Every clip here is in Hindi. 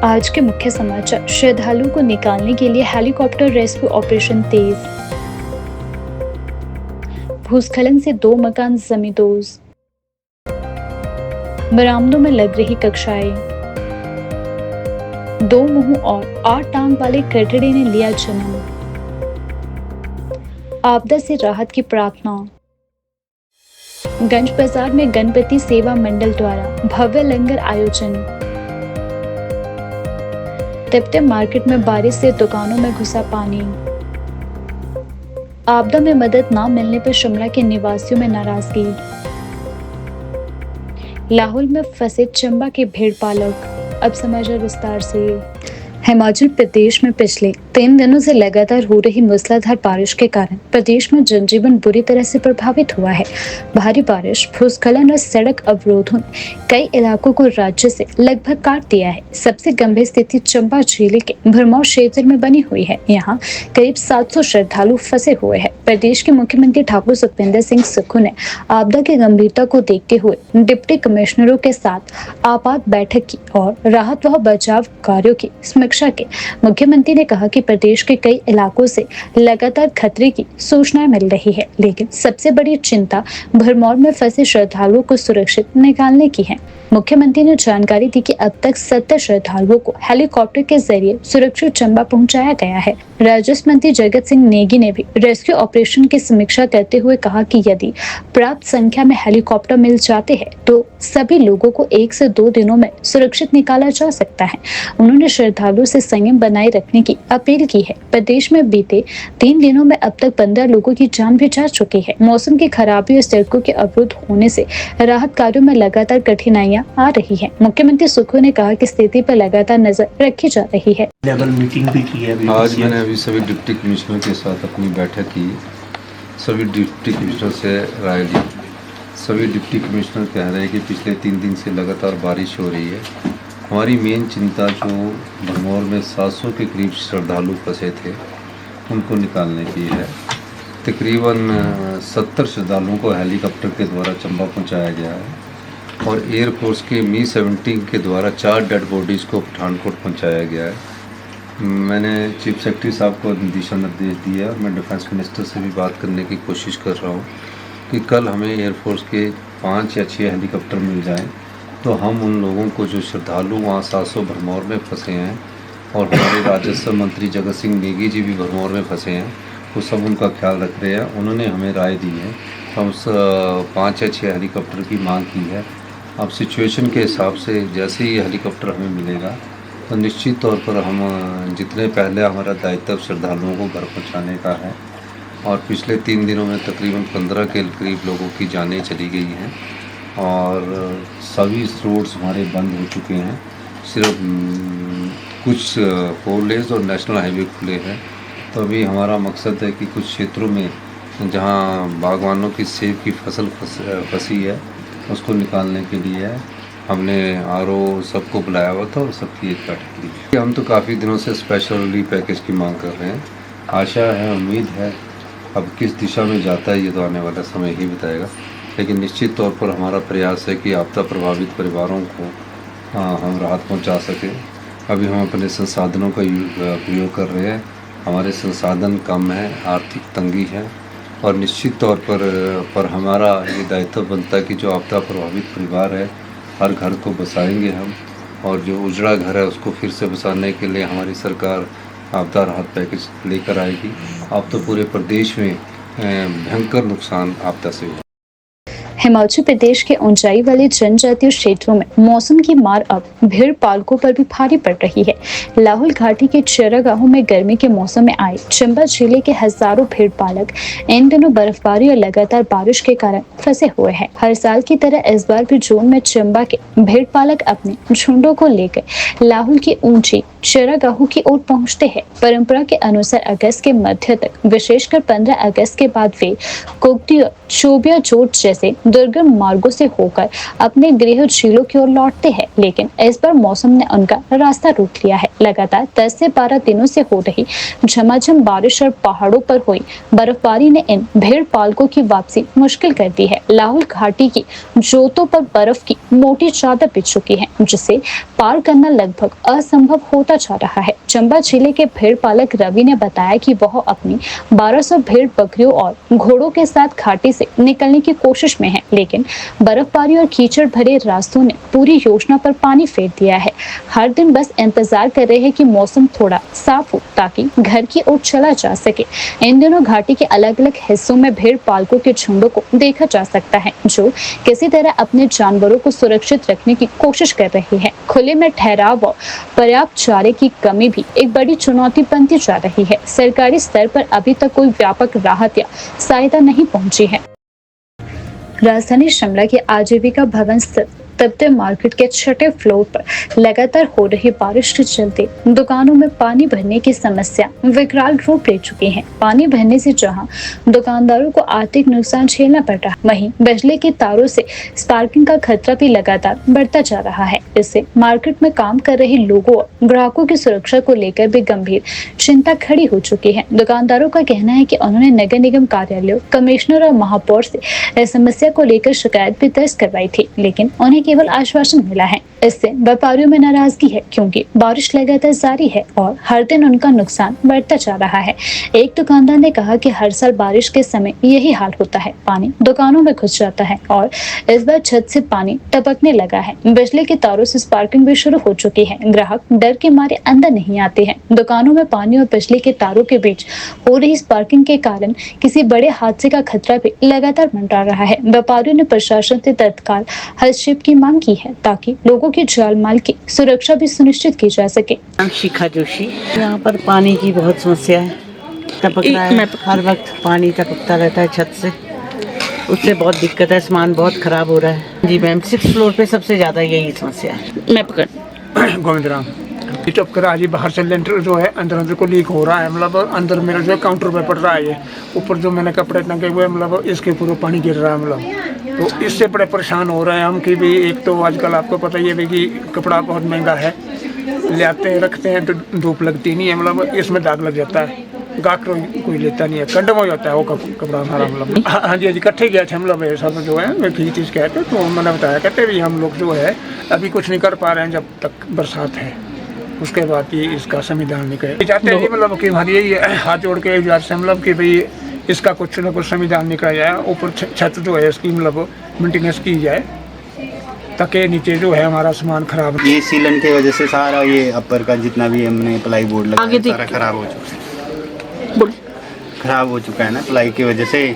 आज के मुख्य समाचार। श्रद्धालुओं को निकालने के लिए हेलीकॉप्टर रेस्क्यू ऑपरेशन तेज। भूस्खलन से 2 मकान जमींदोज। बरामदों में लग रही कक्षाएं। 2 मुंह और 8 टांग वाले कटड़े ने लिया जन्म। आपदा से राहत की प्रार्थना। गंज बाजार में गणपति सेवा मंडल द्वारा भव्य लंगर आयोजन। तिप्टे मार्केट में बारिश से दुकानों में घुसा पानी। आपदा में मदद न मिलने पर शिमला के निवासियों में नाराजगी। लाहौल में फंसे चंबा के भेड़ पालक। अब समाचार विस्तार से। हिमाचल प्रदेश में पिछले 3 दिनों से लगातार हो रही मूसलाधार बारिश के कारण प्रदेश में जनजीवन बुरी तरह से प्रभावित हुआ है। भारी बारिश, भूस्खलन और सड़क अवरोधों ने कई इलाकों को राज्य से लगभग काट दिया है। सबसे गंभीर स्थिति चंबा जिले के भरमौर क्षेत्र में बनी हुई है। यहाँ करीब 700 श्रद्धालु फंसे हुए हैं। प्रदेश के मुख्यमंत्री ठाकुर सुखविंदर सिंह सुक्खू ने आपदा की गंभीरता को देखते हुए डिप्टी कमिश्नरों के साथ आपात बैठक की और राहत व बचाव कार्यों की समीक्षा की। मुख्यमंत्री ने कहा कि प्रदेश के कई इलाकों से लगातार खतरे की सूचनाएं मिल रही है, लेकिन सबसे बड़ी चिंता भरमौर में फंसे श्रद्धालुओं को सुरक्षित निकालने की है। मुख्यमंत्री ने जानकारी दी कि अब तक 70 श्रद्धालुओं को हेलीकॉप्टर के जरिए सुरक्षित चंबा पहुंचाया गया है। राजस्व मंत्री जगत सिंह नेगी ने भी रेस्क्यू ऑपरेशन की समीक्षा करते हुए कहा कि यदि प्राप्त संख्या में हेलीकॉप्टर मिल जाते हैं तो सभी लोगों को 1 से 2 दिनों में सुरक्षित निकाला जा सकता है। उन्होंने श्रद्धालुओं से संयम बनाए रखने की अपील की है। प्रदेश में बीते 3 दिनों में अब तक 15 लोगों की जान भी जा चुकी है। मौसम की खराबी और सड़कों के अवरुद्ध होने से राहत कार्यों में लगातार कठिनाइयां आ रही है। मुख्यमंत्री सुक्खू ने कहा कि स्थिति पर लगातार नजर रखी जा रही है। लेवल मीटिंग भी की है। आज मैंने अभी सभी डिप्टी कमिश्नर के साथ अपनी बैठक की। सभी डिप्टी कमिश्नर से राय ली। सभी डिप्टी कमिश्नर कह रहे हैं कि पिछले 3 दिन से लगातार बारिश हो रही है। हमारी मेन चिंता जो भरमौर में 700 के करीब श्रद्धालु फंसे थे उनको निकालने की है। तकरीबन 70 श्रद्धालुओं को हेलीकॉप्टर के द्वारा चंबा पहुंचाया गया है और एयरफोर्स के मी-17 के द्वारा 4 डेड बॉडीज़ को पठानकोट पहुंचाया गया है। मैंने चीफ सेक्रेटरी साहब को दिशा निर्देश दिया। मैं डिफेंस मिनिस्टर से भी बात करने की कोशिश कर रहा हूँ कि कल हमें एयरफोर्स के 5 या 6 हेलीकॉप्टर मिल जाएं तो हम उन लोगों को जो श्रद्धालु वहाँ 700 भरमौर में फंसे हैं और हमारे राजस्व मंत्री जगत सिंह नेगी जी भी भरमौर में फंसे हैं, वो सब उनका ख्याल रख रहे हैं। उन्होंने हमें राय दी है। हम 5 या 6 हेलीकॉप्टर की मांग की है। अब सिचुएशन के हिसाब से जैसे ही हेलीकॉप्टर हमें मिलेगा तो निश्चित तौर पर हम जितने पहले हमारा दायित्व श्रद्धालुओं को घर पहुंचाने का है और पिछले 3 दिनों में तकरीबन 15 के करीब लोगों की जानें चली गई हैं और सभी रोड्स हमारे बंद हो चुके हैं। सिर्फ कुछ 4 लेन्स और नेशनल हाईवे खुले हैं। तो अभी हमारा मकसद है कि कुछ क्षेत्रों में जहां बागवानों की सेब की फसल फंसी है उसको निकालने के लिए हमने आरओ सबको बुलाया हुआ था और सबकी एक बैठक की। हम तो काफ़ी दिनों से स्पेशल रिलीफ पैकेज की मांग कर रहे हैं। आशा है, उम्मीद है, अब किस दिशा में जाता है ये तो आने वाला समय ही बताएगा, लेकिन निश्चित तौर पर हमारा प्रयास है कि आपदा प्रभावित परिवारों को हम राहत पहुंचा सकें। अभी हम अपने संसाधनों का उपयोग कर रहे हैं। हमारे संसाधन कम है, आर्थिक तंगी है और निश्चित तौर पर हमारा ये दायित्व बनता है कि जो आपदा प्रभावित परिवार है हर घर को बसाएंगे हम, और जो उजड़ा घर है उसको फिर से बसाने के लिए हमारी सरकार आपदा राहत पैकेज लेकर आएगी। अब तो पूरे प्रदेश में भयंकर नुकसान आपदा से हुआ। हिमाचल प्रदेश के ऊंचाई वाले जनजातीय क्षेत्रों में मौसम की मार अब भेड़ पालकों पर भी भारी पड़ रही है। लाहौल घाटी के चरागाहों में गर्मी के मौसम में आए चंबा जिले के हजारों भेड़ पालक इन दिनों बर्फबारी और लगातार बारिश के कारण फंसे हुए हैं। हर साल की तरह इस बार भी जून में चंबा के भेड़ पालक अपने झुंडों को लेकर लाहौल की ऊंची चरागाहों की ओर पहुंचते हैं। परंपरा के अनुसार अगस्त के मध्य तक, विशेषकर 15 अगस्त के बाद वे कोकटी और चोबिया जोट जैसे दुर्गम मार्गों से होकर अपने गृह जिलों की ओर लौटते हैं, लेकिन इस बार मौसम ने उनका रास्ता रोक लिया है। लगातार 10 से 12 दिनों से हो रही झमाझम बारिश और पहाड़ों पर हुई बर्फबारी ने इन भेड़ पालकों की वापसी मुश्किल कर दी है। लाहौल घाटी की जोतों पर बर्फ की मोटी चादर बिछ चुकी है, जिसे पार करना लगभग असंभव होता जा रहा है। चंबा जिले के भेड़ पालक रवि ने बताया कि वह अपनी 1200 भेड़ बकरियों और घोड़ों के साथ घाटी से निकलने की कोशिश में है, लेकिन बर्फबारी और कीचड़ भरे रास्तों ने पूरी योजना पर पानी फेर दिया है। हर दिन बस इंतजार कर रहे हैं कि मौसम थोड़ा साफ हो ताकि घर की ओर चला जा सके। इन दिनों घाटी के अलग अलग हिस्सों में भेड़ पालकों के झुंडों को देखा जा सकता है, जो किसी तरह अपने जानवरों को सुरक्षित रखने की कोशिश कर रहे हैं। खुले में ठहराव और पर्याप्त चारे की कमी भी एक बड़ी चुनौती बनती जा रही है। सरकारी स्तर पर अभी तक कोई व्यापक राहत या सहायता नहीं पहुंची है। राजधानी शिमला के आजीविका भवन स्थित तप्ते मार्केट के 6ठे फ्लोर पर लगातार हो रही बारिश के चलते दुकानों में पानी भरने की समस्या विकराल रूप ले चुकी है। पानी भरने से जहां दुकानदारों को आर्थिक नुकसान झेलना पड़ रहा, वहीं बिजली के तारों से स्पार्किंग का खतरा भी लगातार बढ़ता जा रहा है। इससे मार्केट में काम कर रहे लोगों और ग्राहकों की सुरक्षा को लेकर भी गंभीर चिंता खड़ी हो चुकी है। दुकानदारों का कहना है कि उन्होंने नगर निगम कार्यालयों, कमिश्नर और महापौर से इस समस्या को लेकर शिकायत भी दर्ज करवाई थी, लेकिन उन्हें केवल आश्वासन मिला है। इससे व्यापारियों में नाराजगी है, क्योंकि बारिश लगातार जारी है और हर दिन उनका नुकसान बढ़ता जा रहा है। एक दुकानदार ने कहा कि हर साल बारिश के समय यही हाल होता है, पानी दुकानों में घुस जाता है और इस बार छत से पानी टपकने लगा है। बिजली के तारों से स्पार्किंग भी शुरू हो चुकी है। ग्राहक डर के मारे अंदर नहीं आते हैं। दुकानों में पानी और बिजली के तारों के बीच हो रही स्पार्किंग के कारण किसी बड़े हादसे का खतरा भी लगातार मंडरा रहा है। व्यापारियों ने प्रशासन से तत्काल हस्तक्षेप की मांग की है, ताकि लोगों की जान माल की सुरक्षा भी सुनिश्चित की जा सके। शिखा जोशी, यहाँ पर पानी की बहुत समस्या है। टपक रहा है, हर वक्त पानी टपकता रहता है छत से, उससे बहुत दिक्कत है। सामान बहुत खराब हो रहा है। जी मैम, 6 फ्लोर पे सबसे ज्यादा यही समस्या है। मैं पकड़ गोविंद राम टपक रहा है जी। बाहर से लेंटर जो है अंदर को लीक हो रहा है, मतलब अंदर मेरा जो काउंटर पे पड़ रहा है। ये ऊपर जो मैंने कपड़े टंगे हुए, मतलब इसके ऊपर पानी गिर रहा है, मतलब तो इससे बड़े परेशान हो रहे हैं हम कि भी एक तो आजकल आपको पता ही है भी कि कपड़ा बहुत महंगा है, ले आते हैं रखते हैं तो धूप लगती नहीं है, मतलब इसमें दाग लग जाता है, गाहक कोई लेता नहीं है, कंडम हो जाता है वो कपड़ा सारा। मतलब हाँ जी इकट्ठे गए थे, मतलब ये सब जो है किसी चीज़ कहते तो मैंने बताया कहते भी हम लोग जो है अभी कुछ नहीं कर पा रहे हैं जब तक बरसात है, उसके बाद ये इसका संविधान निकले चाहते हैं। मतलब कि हमारी यही हाथ जोड़ के से मतलब कि भाई इसका कुछ ना कुछ संविधान निकला जाए, ऊपर छत जो है इसकी मतलब मेंटेनेंस की जाए, ताकि नीचे जो है हमारा सामान खराब। ये सीलन की वजह से सारा ये अपर का जितना भी हमने प्लाई बोर्ड लगाया सारा खराब हो चुका है, खराब हो चुका है ना प्लाई की वजह से,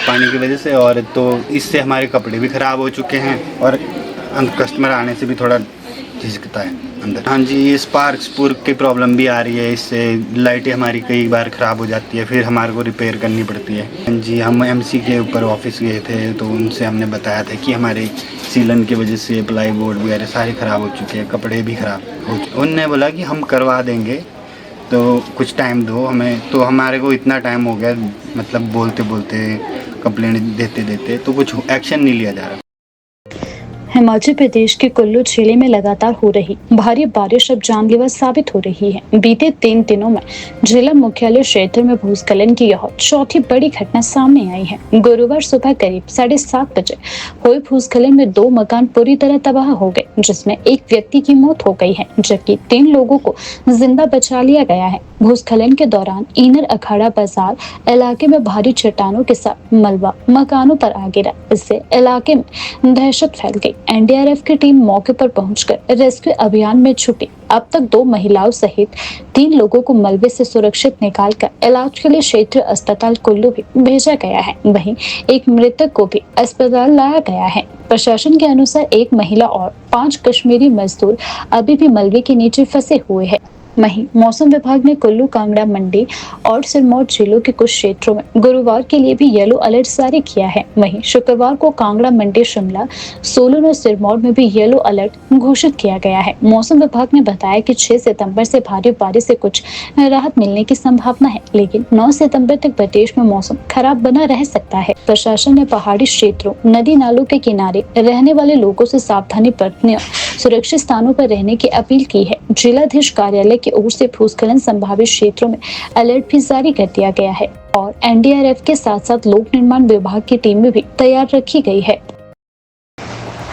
पानी की वजह से। और तो इससे हमारे कपड़े भी खराब हो चुके हैं और कस्टमर आने से भी थोड़ा झिझकता है अंदर। हाँ जी, ये स्पार्क की प्रॉब्लम भी आ रही है, इससे लाइटें हमारी कई बार ख़राब हो जाती है, फिर हमारे को रिपेयर करनी पड़ती है। हाँ जी, हम एमसी के ऊपर ऑफिस गए थे तो उनसे हमने बताया था कि हमारे सीलन की वजह से प्लाई बोर्ड वगैरह सारे ख़राब हो चुके हैं, कपड़े भी ख़राब हो चुके। उनने बोला कि हम करवा देंगे, तो कुछ टाइम दो हमें। तो हमारे को इतना टाइम हो गया, मतलब बोलते बोलते कंप्लेंट देते देते, तो कुछ एक्शन नहीं लिया जा रहा। हिमाचल प्रदेश के कुल्लू जिले में लगातार हो रही भारी बारिश अब जानलेवा साबित हो रही है। बीते 3 दिनों में जिला मुख्यालय क्षेत्र में भूस्खलन की यह चौथी बड़ी घटना सामने आई है। गुरुवार सुबह करीब 7:30 बजे हुए भूस्खलन में 2 मकान पूरी तरह तबाह हो गए, जिसमें एक व्यक्ति की मौत हो गई है, जबकि 3 लोगों को जिंदा बचा लिया गया है। भूस्खलन के दौरान इनर अखाड़ा बाजार इलाके में भारी चट्टानों के साथ मलबा मकानों पर आ गिरा। इससे इलाके में दहशत फैल गई। एनडीआरएफ की टीम मौके पर पहुंचकर रेस्क्यू अभियान में छुटी। अब तक 2 महिलाओं सहित 3 लोगों को मलबे से सुरक्षित निकालकर इलाज के लिए क्षेत्रीय अस्पताल कुल्लू भी भेजा गया है। वहीं एक मृतक को भी अस्पताल लाया गया है। प्रशासन के अनुसार एक महिला और 5 कश्मीरी मजदूर अभी भी मलबे के नीचे फंसे हुए हैं। वहीं मौसम विभाग ने कुल्लू, कांगड़ा, मंडी और सिरमौर जिलों के कुछ क्षेत्रों में गुरुवार के लिए भी येलो अलर्ट जारी किया है। वहीं शुक्रवार को कांगड़ा, मंडी, शिमला, सोलन और सिरमौर में भी येलो अलर्ट घोषित किया गया है। मौसम विभाग ने बताया कि 6 सितंबर से भारी बारिश से कुछ राहत मिलने की संभावना है, लेकिन 9 सितंबर तक प्रदेश में मौसम खराब बना रह सकता है। प्रशासन ने पहाड़ी क्षेत्रों, नदी नालों के किनारे रहने वाले लोगों से सावधानी बरतने और सुरक्षित स्थानों पर रहने की अपील की है। जिलाधीश कार्यालय की ओर से भूस्खलन संभावित क्षेत्रों में अलर्ट भी जारी कर दिया गया है और एनडीआरएफ के साथ साथ लोक निर्माण विभाग की टीमें भी तैयार रखी गई है।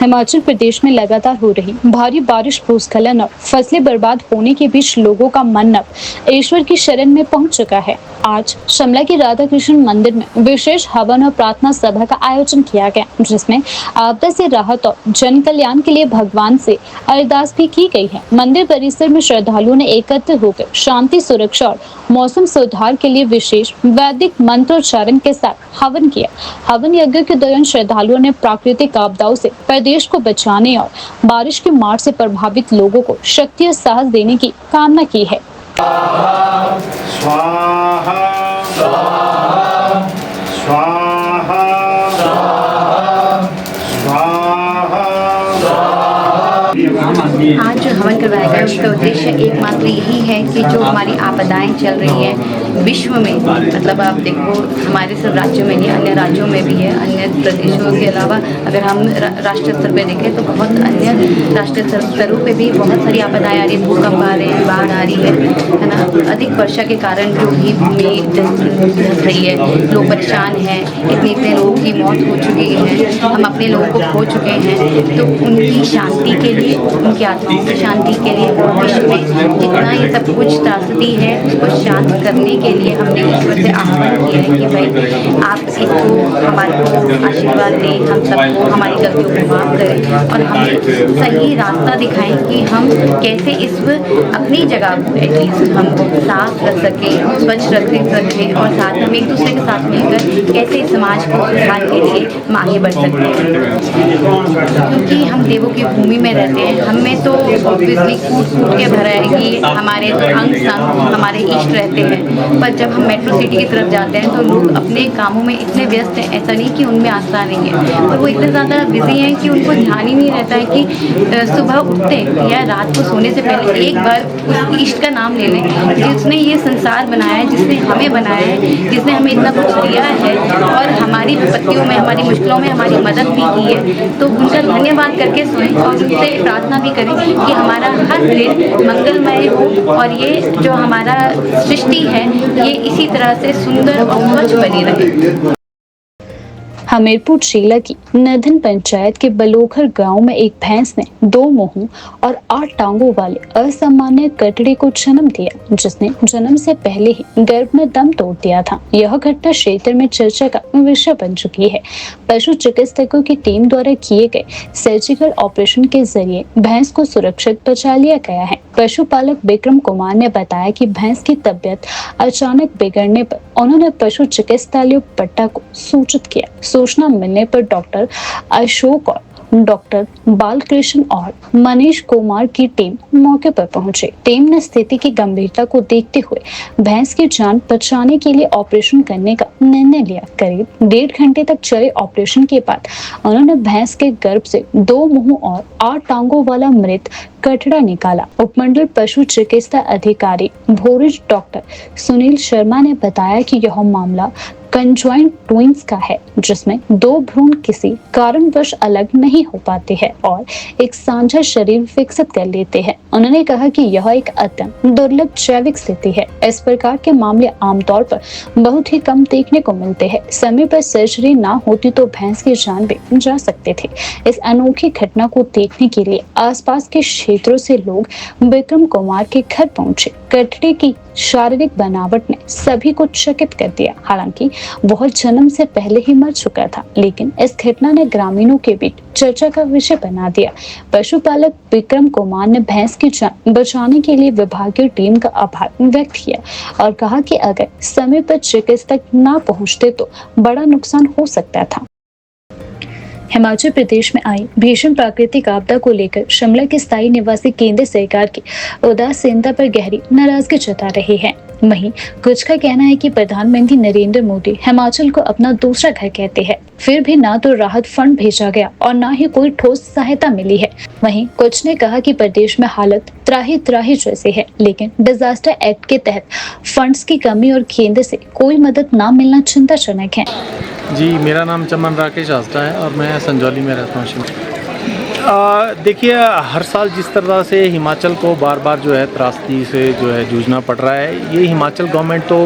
हिमाचल प्रदेश में लगातार हो रही भारी बारिश, भूस्खलन और फसलें बर्बाद होने के बीच लोगों का मन अब ईश्वर की शरण में पहुंच चुका है। आज शिमला के राधा कृष्ण मंदिर में विशेष हवन और प्रार्थना सभा का आयोजन किया गया, जिसमें आपदा से राहत और जन कल्याण के लिए भगवान से अरदास भी की गई है। मंदिर परिसर में श्रद्धालुओं ने एकत्र होकर शांति, सुरक्षा और मौसम सुधार के लिए विशेष वैदिक मंत्रोच्चारण के साथ हवन किया। हवन यज्ञ के दौरान श्रद्धालुओं ने प्राकृतिक आपदाओं से प्रदेश को बचाने और बारिश की मार से प्रभावित लोगों को शक्ति और साहस देने की कामना की है। स्वाहा स्वाहा स्वाहा आज जो हवन करवाया गया उसका उद्देश्य एकमात्र यही है कि जो हमारी आपदाएं चल रही हैं विश्व में, मतलब आप देखो हमारे सब राज्यों में नहीं, अन्य राज्यों में भी है, अन्य प्रदेशों के अलावा अगर हम राष्ट्रीय स्तर पे देखें तो बहुत अन्य राष्ट्रीय स्तरों पे भी बहुत सारी आपदाएं आ रही है, भूकंप आ रहे हैं, बाढ़ आ रही है ना। अधिक वर्षा के कारण जो भी भूमि धंस रही है, लोग परेशान हैं, इतने लोगों की मौत हो चुकी है, हम अपने लोगों को खो चुके हैं। तो उनकी शांति के लिए, उनकी आत्माओं की शांति के लिए विश्व में जितना ये सब कुछ त्रासदी है उसको शांत करने के लिए हमने ईश्वर से आह्वान किया है कि भाई आप इसको हमारे को आशीर्वाद दें, हम सबको हमारी गलतियों को माफ़ करें और हमें सही रास्ता दिखाएं कि हम कैसे इस अपनी जगह को एटलीस्ट हम साफ रख सकें, स्वच्छ रख सकें और साथ हम एक दूसरे के साथ मिलकर कैसे समाज को सुधार के लिए आगे बढ़ सकते हैं। क्योंकि हम देवों की भूमि में रहते हैं, हमें तो ऑब्वियसली कूट के भरा है कि हमारे अंग संग हमारे इष्ट रहते हैं, पर जब हम मेट्रो सिटी की तरफ जाते हैं तो लोग अपने कामों में इतने व्यस्त हैं, ऐसा नहीं कि उनमें आस्था नहीं है, पर वो इतने ज़्यादा बिजी हैं कि उनको ध्यान ही नहीं रहता है कि सुबह उठते या रात को सोने से पहले एक बार उस इष्ट का नाम ले लें जिसने ये संसार बनाया है, जिसने हमें बनाया है, जिसने हमें इतना कुछ दिया है और हमारी विपत्तियों में, हमारी मुश्किलों में हमारी मदद भी की है। तो उनका धन्यवाद करके सोएं और उनसे प्रार्थना भी करें कि हमारा हर दिन मंगलमय हो और ये जो हमारा सृष्टि है ये इसी तरह से सुंदर और स्वच्छ बनी रहे। हमीरपुर जिला की नदन पंचायत के बलोखर गांव में एक भैंस ने 2 मुंहों और 8 टांगों वाले असामान्य कटड़े को जन्म दिया, जिसने जन्म से पहले ही गर्भ में दम तोड़ दिया था। यह घटना क्षेत्र में चर्चा का विषय बन चुकी है। पशु चिकित्सकों की टीम द्वारा किए गए सर्जिकल ऑपरेशन के जरिए भैंस को सुरक्षित बचा लिया गया है। पशुपालक विक्रम कुमार ने बताया कि भैंस की तबीयत अचानक बिगड़ने पर उन्होंने पशु चिकित्सालय पट्टा को सूचित किया। सूचना मिलने पर डॉक्टर अशोक और डॉक्टर बालकृष्ण और मनीष कुमार की टीम मौके पर पहुंचे। टीम ने स्थिति की गंभीरता को देखते हुए भैंस की जान बचाने के लिए ऑपरेशन करने का निर्णय लिया। करीब 1.5 घंटे तक चले ऑपरेशन के बाद उन्होंने भैंस के गर्भ से 2 मुंहों और 8 टांगों वाला मृत कटड़ा निकाला। उपमंडल पशु चिकित्सा अधिकारी भोरिज डॉक्टर सुनील शर्मा ने बताया कि यह मामला कंजॉइंट ट्विंस का है, जिसमें 2 भ्रूण किसी कारणवश अलग नहीं हो पाते हैं और एक साझा शरीर विकसित कर लेते हैं। उन्होंने कहा कि यह एक अत्यंत दुर्लभ जैविक स्थिति है। इस प्रकार के मामले आमतौर पर बहुत ही कम देखने को मिलते हैं। समय पर सर्जरी ना होती तो भैंस की जान भी जा सकते थे। इस अनोखी घटना को देखने के लिए आसपास के क्षेत्रों से लोग विक्रम कुमार के घर पहुंचे। कटड़े की शारीरिक बनावट ने सभी को चकित कर दिया। हालांकि वह जन्म से पहले ही मर चुका था, लेकिन इस घटना ने ग्रामीणों के बीच चर्चा का विषय बना दिया। पशुपालक विक्रम कुमार ने भैंस की जान बचाने के लिए विभागीय टीम का आभार व्यक्त किया और कहा कि अगर समय पर चिकित्सक ना पहुंचते तो बड़ा नुकसान हो सकता था। हिमाचल प्रदेश में आई भीषण प्राकृतिक आपदा को लेकर शिमला के स्थायी निवासी केंद्र सरकार की उदासीनता पर गहरी नाराजगी जता रहे हैं। वहीं कुछ का कहना है कि प्रधानमंत्री नरेंद्र मोदी हिमाचल को अपना दूसरा घर कहते हैं, फिर भी ना तो राहत फंड भेजा गया और ना ही कोई ठोस सहायता मिली है। वहीं कुछ ने कहा कि प्रदेश में हालत त्राही त्राही जैसे है, लेकिन डिजास्टर एक्ट के तहत फंड्स की कमी और केंद्र से कोई मदद न मिलना चिंताजनक है। जी, मेरा नाम चमन राकेश आस्था है और मैं संजौली में रहता हूँ। देखिए, हर साल जिस तरह से हिमाचल को बार बार जो है त्रासदी से जो है जूझना पड़ रहा है, ये हिमाचल गवर्नमेंट तो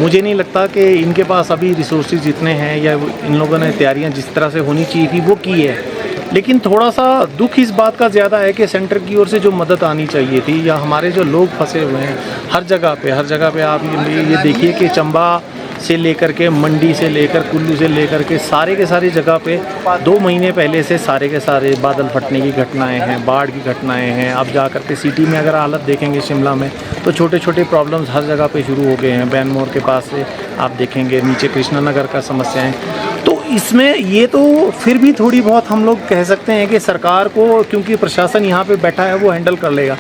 मुझे नहीं लगता कि इनके पास अभी रिसोर्सेज इतने हैं या इन लोगों ने तैयारियां जिस तरह से होनी चाहिए थी वो की है। लेकिन थोड़ा सा दुख इस बात का ज़्यादा है कि सेंटर की ओर से जो मदद आनी चाहिए थी, या हमारे जो लोग फंसे हुए हैं हर जगह पे आप ये देखिए कि चंबा से लेकर के मंडी से लेकर कुल्लू से लेकर के सारी जगह पे 2 महीने पहले से सारे के सारे बादल फटने की घटनाएं हैं, बाढ़ की घटनाएं हैं। अब जा कर के सिटी में अगर हालत देखेंगे शिमला में तो छोटे छोटे प्रॉब्लम्स हर जगह पे शुरू हो गए हैं। बैनमोर के पास से आप देखेंगे नीचे कृष्णा नगर का समस्याएं। तो इसमें ये तो फिर भी थोड़ी बहुत हम लोग कह सकते हैं कि सरकार को, क्योंकि प्रशासन यहाँ पे बैठा है, वो हैंडल कर लेगा।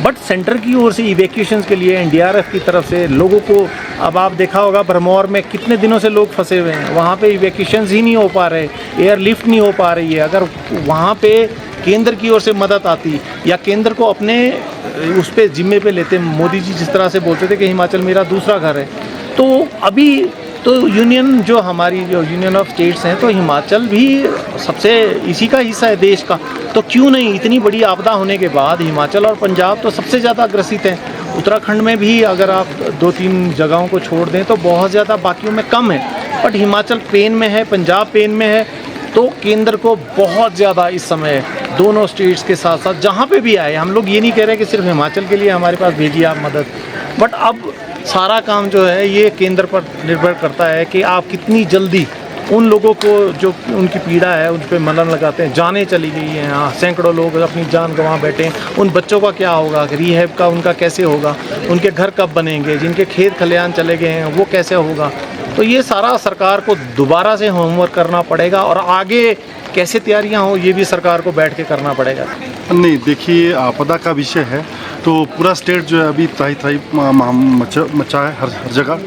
बट सेंटर की ओर से इवैक्यूएशन के लिए एनडीआरएफ की तरफ से लोगों को, अब आप देखा होगा भरमौर में कितने दिनों से लोग फंसे हुए हैं, वहाँ पे इवैक्यूएशन ही नहीं हो पा रहे, एयरलिफ्ट नहीं हो पा रही है। अगर वहाँ पे केंद्र की ओर से मदद आती या केंद्र को अपने उस पे जिम्मे पे लेते, मोदी जी जिस तरह से बोलते थे कि हिमाचल मेरा दूसरा घर है, तो अभी तो यूनियन जो हमारी जो यूनियन ऑफ स्टेट्स हैं, तो हिमाचल भी सबसे इसी का हिस्सा है देश का, तो क्यों नहीं इतनी बड़ी आपदा होने के बाद हिमाचल और पंजाब तो सबसे ज़्यादा ग्रसित हैं। उत्तराखंड में भी अगर आप 2-3 जगहों को छोड़ दें तो बहुत ज़्यादा बाकियों में कम है, बट हिमाचल पेन में है, पंजाब पेन में है। तो केंद्र को बहुत ज़्यादा इस समय दोनों स्टेट्स के साथ साथ जहाँ पे भी आए, हम लोग ये नहीं कह रहे कि सिर्फ हिमाचल के लिए हमारे पास भेजिए आप मदद, बट अब सारा काम जो है ये केंद्र पर निर्भर करता है कि आप कितनी जल्दी उन लोगों को जो उनकी पीड़ा है उन पर मलम लगाते हैं। जानें चली गई हैं, हाँ, सैकड़ों लोग अपनी जान गंवा बैठे हैं। उन बच्चों का क्या होगा, रिहैब का उनका कैसे होगा, उनके घर कब बनेंगे, जिनके खेत खलिहान चले गए हैं वो कैसे होगा। तो ये सारा सरकार को दोबारा से होमवर्क करना पड़ेगा और आगे कैसे तैयारियां हो ये भी सरकार को बैठ के करना पड़ेगा। नहीं, देखिए, आपदा का विषय है तो पूरा स्टेट जो है अभी त्राही मचा है हर जगह।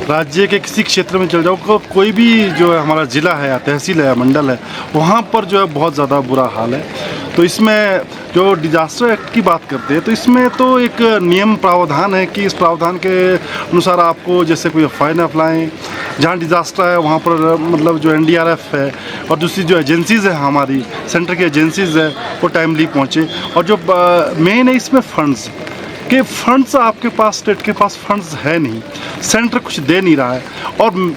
राज्य के किसी क्षेत्र में चल जाओ, कोई भी जो है हमारा ज़िला है या तहसील है या मंडल है, वहाँ पर जो है बहुत ज़्यादा बुरा हाल है। तो इसमें जो डिजास्टर एक्ट की बात करते हैं तो इसमें तो एक नियम प्रावधान है कि इस प्रावधान के अनुसार आपको जैसे कोई फाइन अप्लाई, जहाँ डिजास्टर है वहाँ पर मतलब जो एनडीआरएफ है और दूसरी जो एजेंसीज़ है हमारी सेंटर की एजेंसीज़ है वो टाइमली पहुँचे। और जो मेन है इसमें फंड्स आपके पास, स्टेट के पास फंड्स है नहीं, सेंटर कुछ दे नहीं रहा है। और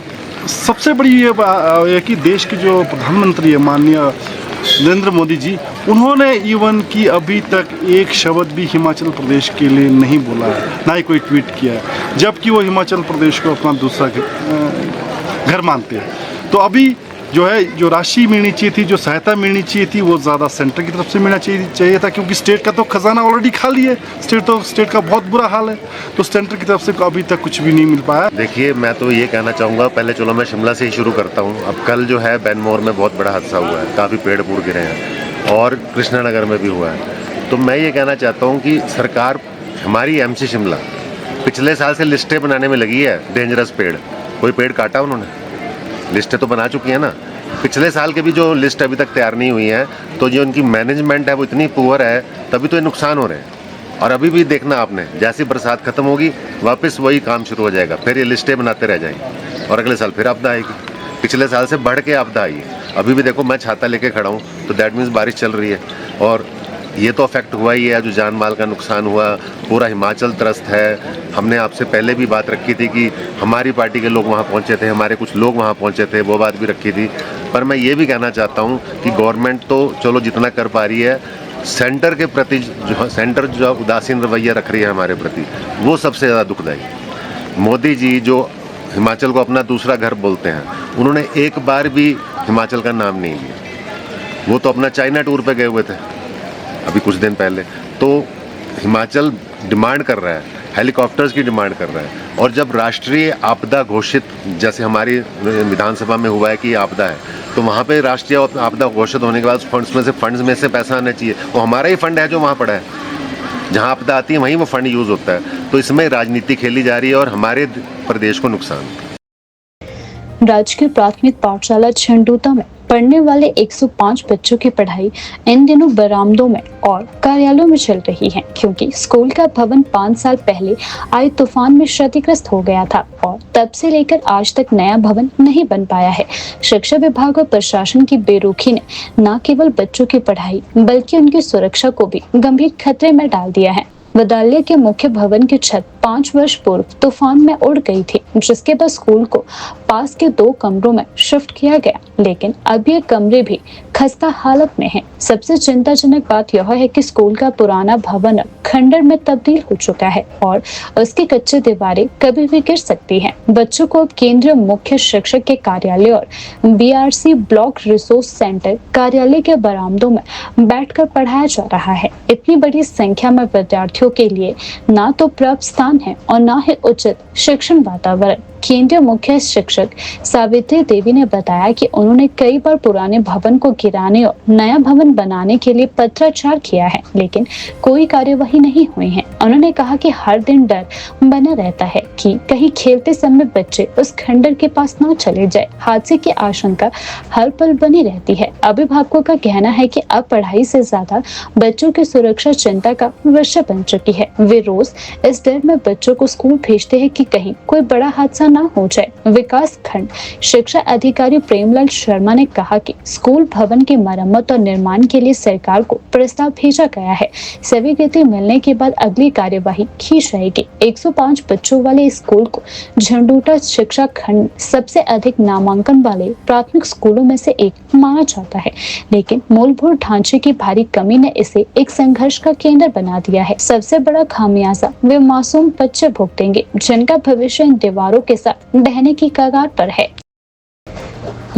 सबसे बड़ी ये है कि देश के जो प्रधानमंत्री है माननीय नरेंद्र मोदी जी, उन्होंने इवन कि अभी तक एक शब्द भी हिमाचल प्रदेश के लिए नहीं बोला है, ना ही कोई ट्वीट किया है, जबकि वो हिमाचल प्रदेश को अपना दूसरा घर मानते हैं। तो अभी जो है जो राशि मिलनी चाहिए थी, जो सहायता मिलनी चाहिए थी, वो ज़्यादा सेंटर की तरफ से मिलना चाहिए था, क्योंकि स्टेट का तो खजाना ऑलरेडी खाली है। स्टेट का बहुत बुरा हाल है, तो सेंटर की तरफ से अभी तक कुछ भी नहीं मिल पाया। देखिए, मैं तो ये कहना चाहूँगा, पहले चलो मैं शिमला से ही शुरू करता हूँ। अब कल जो है बैनमोर में बहुत बड़ा हादसा हुआ है, काफ़ी पेड़ पूड़ गिरे हैं और कृष्णा नगर में भी हुआ है। तो मैं ये कहना चाहता हूँ कि सरकार हमारी एमसी शिमला पिछले साल से लिस्टें बनाने में लगी है। डेंजरस पेड़, कोई पेड़ काटा उन्होंने? लिस्टें तो बना चुकी है ना। पिछले साल के भी जो लिस्ट अभी तक तैयार नहीं हुई है, तो जो उनकी मैनेजमेंट है वो इतनी पुअर है, तभी तो ये नुकसान हो रहे हैं। और अभी भी देखना आपने, जैसी बरसात खत्म होगी वापस वही काम शुरू हो जाएगा, फिर ये लिस्टें बनाते रह जाएंगे और अगले साल फिर आपदा आएगी। पिछले साल से बढ़ के आपदा आई है। अभी भी देखो मैं छाता लेके खड़ा हूँ, तो दैट मीन्स बारिश चल रही है और ये तो अफेक्ट हुआ ही है। जो जान माल का नुकसान हुआ, पूरा हिमाचल त्रस्त है। हमने आपसे पहले भी बात रखी थी कि हमारी पार्टी के लोग वहाँ पहुँचे थे, हमारे कुछ लोग वहाँ पहुँचे थे, वो बात भी रखी थी। पर मैं ये भी कहना चाहता हूँ कि गवर्नमेंट तो चलो जितना कर पा रही है, सेंटर के प्रति सेंटर जो उदासीन रवैया रख रही है हमारे प्रति, वो सबसे ज़्यादा दुखदायी। मोदी जी जो हिमाचल को अपना दूसरा घर बोलते हैं, उन्होंने एक बार भी हिमाचल का नाम नहीं लिया। वो तो अपना चाइना टूर पे गए हुए थे अभी कुछ दिन पहले। तो हिमाचल डिमांड कर रहा है हेलीकॉप्टर्स की डिमांड कर रहा है। और जब राष्ट्रीय आपदा घोषित, जैसे हमारी विधानसभा में हुआ है कि आपदा है, तो वहाँ पे राष्ट्रीय आपदा घोषित होने के बाद फंड्स में से पैसा आना चाहिए। वो हमारा ही फंड है जो वहाँ पड़ा है, जहाँ आपदा आती है वहीं वो फंड यूज़ होता है। तो इसमें राजनीति खेली जा रही है और हमारे प्रदेश को नुकसान। राजकीय प्राथमिक पाठशाला झंडूता में पढ़ने वाले 105 बच्चों की पढ़ाई इन दिनों बरामदों में और कार्यालयों में चल रही है, क्योंकि स्कूल का भवन 5 साल पहले आए तूफान में क्षतिग्रस्त हो गया था और तब से लेकर आज तक नया भवन नहीं बन पाया है। शिक्षा विभाग और प्रशासन की बेरुखी ने न केवल बच्चों की पढ़ाई बल्कि उनकी सुरक्षा को भी गंभीर खतरे में डाल दिया है। विद्यालय के मुख्य भवन की छत 5 वर्ष पूर्व तूफान में उड़ गई थी, जिसके बाद स्कूल को पास के 2 कमरों में शिफ्ट किया गया, लेकिन अब ये कमरे भी खस्ता हालत में हैं। सबसे चिंताजनक बात यह है कि स्कूल का पुराना भवन अब खंडर में तब्दील हो चुका है और उसकी कच्ची दीवारें कभी भी गिर सकती हैं। बच्चों को अब केंद्रीय मुख्य शिक्षक के कार्यालय और BRC ब्लॉक रिसोर्स सेंटर कार्यालय के बरामदों में बैठकर पढ़ाया जा रहा है। इतनी बड़ी संख्या में विद्यार्थियों के लिए ना तो पर्याप्त स्थान है और ना ही उचित शिक्षण वातावरण। केंद्रीय मुख्य शिक्षक सावित्री देवी ने बताया कि उन्होंने कई बार पुराने भवन को गिराने और नया भवन बनाने के लिए पत्राचार किया है, लेकिन कोई कार्यवाही नहीं हुई है। उन्होंने कहा कि हर दिन डर बना रहता है कि कहीं खेलते समय बच्चे उस खंडर के पास न चले जाए। हादसे की आशंका हर पल बनी रहती है। अभिभावकों का कहना है कि अब पढ़ाई से ज्यादा बच्चों की सुरक्षा चिंता का विषय बन चुकी है। वे रोज इस डर में बच्चों को स्कूल भेजते हैं कि कहीं कोई बड़ा हादसा ना हो जाए। विकास खंड शिक्षा अधिकारी प्रेमलाल शर्मा ने कहा कि स्कूल भवन की मरम्मत और निर्माण के लिए सरकार को प्रस्ताव भेजा गया है। स्वीकृति मिलने के बाद अगली कार्यवाही की जाएगी। 105 बच्चों वाले स्कूल को झंडूता शिक्षा खंड सबसे अधिक नामांकन वाले प्राथमिक स्कूलों में से एक माना जाता है, लेकिन मूलभूत ढांचे की भारी कमी ने इसे एक संघर्ष का केंद्र बना दिया है। सबसे बड़ा खामियाजा वे मासूम बच्चे भुगतेंगे जिनका भविष्य इन दीवारों के साथ बहने की कगार पर है।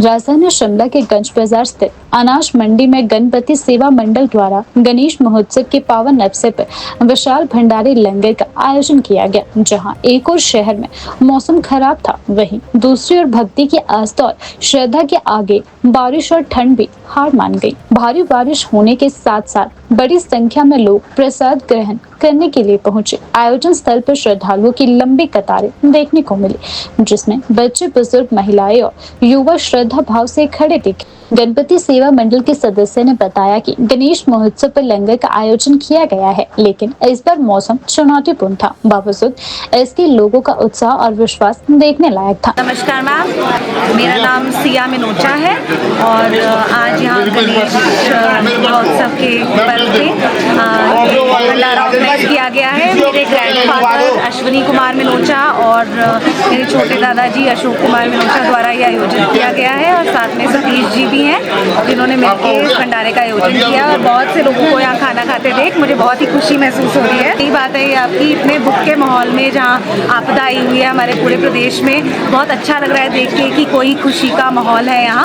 राजधानी शिमला के गंज बाजार स्थित अनाज मंडी में गणपति सेवा मंडल द्वारा गणेश महोत्सव के पावन अवसर पर विशाल भंडारी लंगर का आयोजन किया गया, जहां एक और शहर में मौसम खराब था, वहीं दूसरी ओर भक्ति की आस्था और श्रद्धा के आगे बारिश और ठंड भी हार मान गई। भारी बारिश होने के साथ साथ बड़ी संख्या में लोग प्रसाद ग्रहण करने के लिए पहुंचे। आयोजन स्थल पर श्रद्धालुओं की लंबी कतारें देखने को मिली, जिसमें बच्चे, बुजुर्ग, महिलाएं और युवा श्रद्धा भाव से खड़े दिखे। गणपति सेवा मंडल के सदस्य ने बताया कि गणेश महोत्सव पर लंगर का आयोजन किया गया है, लेकिन इस बार मौसम चुनौतीपूर्ण था। बावजूद इसके लोगों का उत्साह और विश्वास देखने लायक था। नमस्कार मैम, मेरा नाम सिया मिनोचा है और आज यहाँ गणेश महोत्सव के पर्व पे भंडारा ऑर्गेनाइज किया गया है। मेरे ग्रैंडफादर अश्विनी कुमार मिनोचा और मेरे छोटे दादाजी अशोक कुमार मिनोचा द्वारा ये आयोजन किया गया है और साथ में सतीश जी भी हैं जिन्होंने मिलकर इस भंडारे का आयोजन किया और बहुत से लोगों को यहाँ खाना खाते देख मुझे बहुत ही खुशी महसूस हो रही है। यही बात है आपकी, इतने भूख के माहौल में जहाँ आपदा आई हुई है हमारे पूरे प्रदेश में, बहुत अच्छा लग रहा है देख के कि कोई खुशी का माहौल है यहाँ।